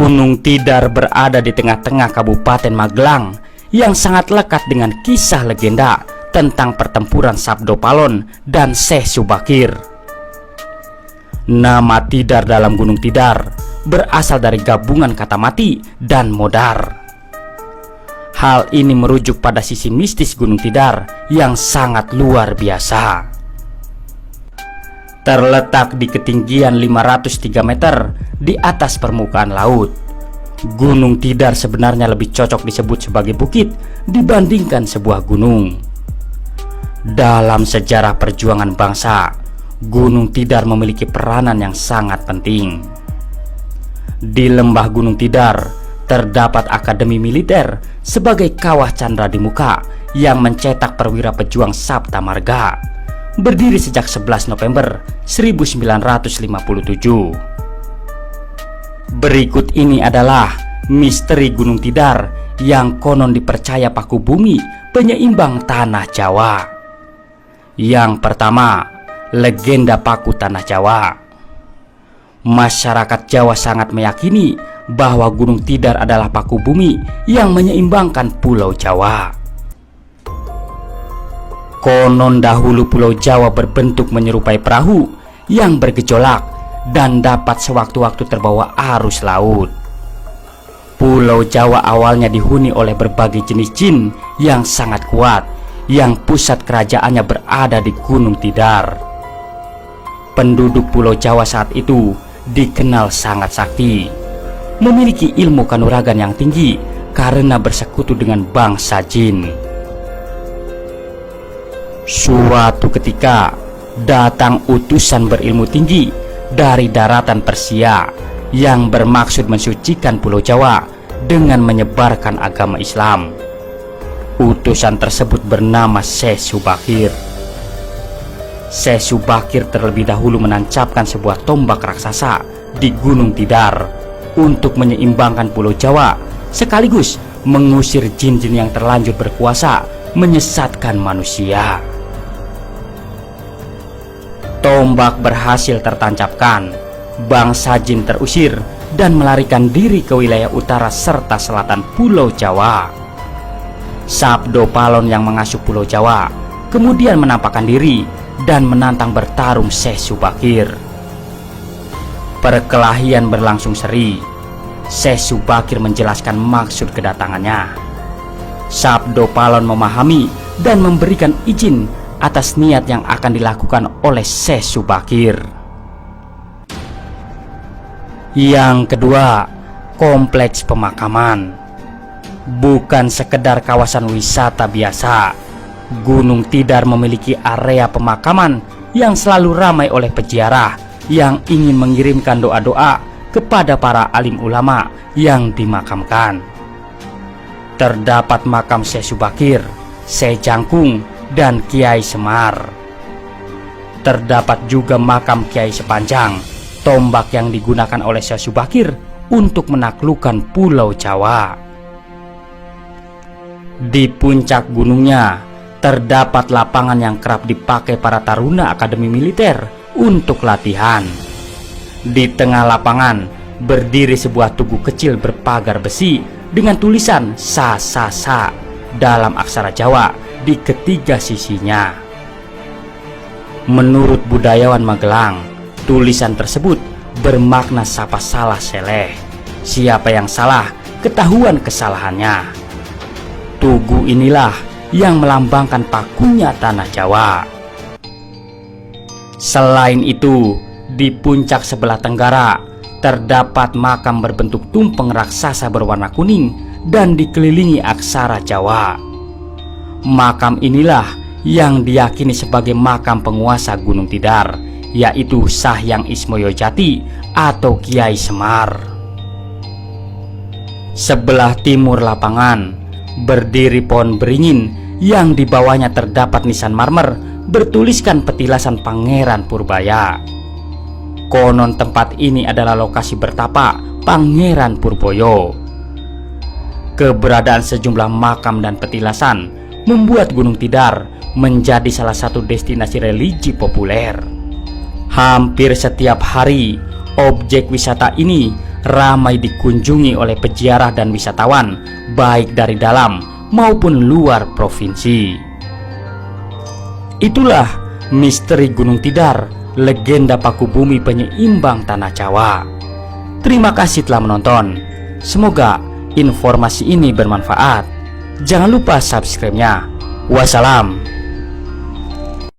Gunung Tidar berada di tengah-tengah Kabupaten Magelang yang sangat lekat dengan kisah legenda tentang pertempuran Sabdo Palon dan Syekh Subakir. Nama Tidar dalam Gunung Tidar berasal dari gabungan kata mati dan modar. Hal ini merujuk pada sisi mistis Gunung Tidar yang sangat luar biasa. Terletak di ketinggian 503 meter di atas permukaan laut, Gunung Tidar sebenarnya lebih cocok disebut sebagai bukit dibandingkan sebuah gunung. Dalam sejarah perjuangan bangsa, Gunung Tidar memiliki peranan yang sangat penting. Di lembah Gunung Tidar terdapat akademi militer sebagai kawah candra di muka yang mencetak perwira pejuang Sabta Marga, berdiri sejak 11 November 1957. Berikut ini adalah misteri Gunung Tidar yang konon dipercaya paku bumi penyeimbang tanah Jawa. Yang pertama, legenda paku tanah Jawa. Masyarakat Jawa sangat meyakini bahwa Gunung Tidar adalah paku bumi yang menyeimbangkan Pulau Jawa. Konon dahulu Pulau Jawa berbentuk menyerupai perahu yang bergejolak dan dapat sewaktu-waktu terbawa arus laut. Pulau Jawa awalnya dihuni oleh berbagai jenis jin yang sangat kuat, yang pusat kerajaannya berada di Gunung Tidar. Penduduk Pulau Jawa saat itu dikenal sangat sakti, memiliki ilmu kanuragan yang tinggi karena bersekutu dengan bangsa jin. Suatu ketika datang utusan berilmu tinggi dari daratan Persia yang bermaksud mensucikan Pulau Jawa dengan menyebarkan agama Islam. Utusan tersebut bernama Syekh Subakir. Syekh Subakir terlebih dahulu menancapkan sebuah tombak raksasa di Gunung Tidar untuk menyeimbangkan Pulau Jawa, sekaligus mengusir jin-jin yang terlanjur berkuasa menyesatkan manusia. Tombak berhasil tertancapkan, bangsa jin terusir dan melarikan diri ke wilayah utara serta selatan Pulau Jawa. Sabdo Palon yang mengasuh Pulau Jawa kemudian menampakkan diri dan menantang bertarung Syekh Subakir. Perkelahian berlangsung seri. Syekh Subakir menjelaskan maksud kedatangannya. Sabdo Palon memahami dan memberikan izin atas niat yang akan dilakukan oleh Syekh Subakir. Yang kedua, kompleks pemakaman. Bukan sekedar kawasan wisata biasa, Gunung Tidar memiliki area pemakaman yang selalu ramai oleh peziarah yang ingin mengirimkan doa-doa kepada para alim ulama yang dimakamkan. Terdapat makam Syekh Subakir, Syekh Jangkung, dan Kiai Semar. Terdapat juga makam Kiai Sepanjang, tombak yang digunakan oleh Syekh Subakir untuk menaklukkan Pulau Jawa. Di puncak gunungnya terdapat lapangan yang kerap dipakai para taruna akademi militer untuk latihan. Di tengah lapangan berdiri sebuah tugu kecil berpagar besi dengan tulisan Sa Sa Sa dalam aksara Jawa di ketiga sisinya. Menurut budayawan Magelang, tulisan tersebut bermakna sapa salah seleh. Siapa yang salah, ketahuan kesalahannya. Tugu inilah yang melambangkan pakunya tanah Jawa. Selain itu, di puncak sebelah tenggara terdapat makam berbentuk tumpeng raksasa berwarna kuning dan dikelilingi aksara Jawa. Makam inilah yang diyakini sebagai makam penguasa Gunung Tidar, yaitu Sahyang Ismoyojati atau Kiai Semar. Sebelah timur lapangan berdiri pohon beringin yang di bawahnya terdapat nisan marmer bertuliskan petilasan Pangeran Purbaya. Konon tempat ini adalah lokasi bertapa Pangeran Purboyo. Keberadaan sejumlah makam dan petilasan membuat Gunung Tidar menjadi salah satu destinasi religi populer. Hampir setiap hari, objek wisata ini ramai dikunjungi oleh peziarah dan wisatawan, baik dari dalam maupun luar provinsi. Itulah misteri Gunung Tidar, legenda paku bumi penyeimbang tanah Jawa. Terima kasih telah menonton. Semoga informasi ini bermanfaat. Jangan lupa subscribe-nya. Wassalam.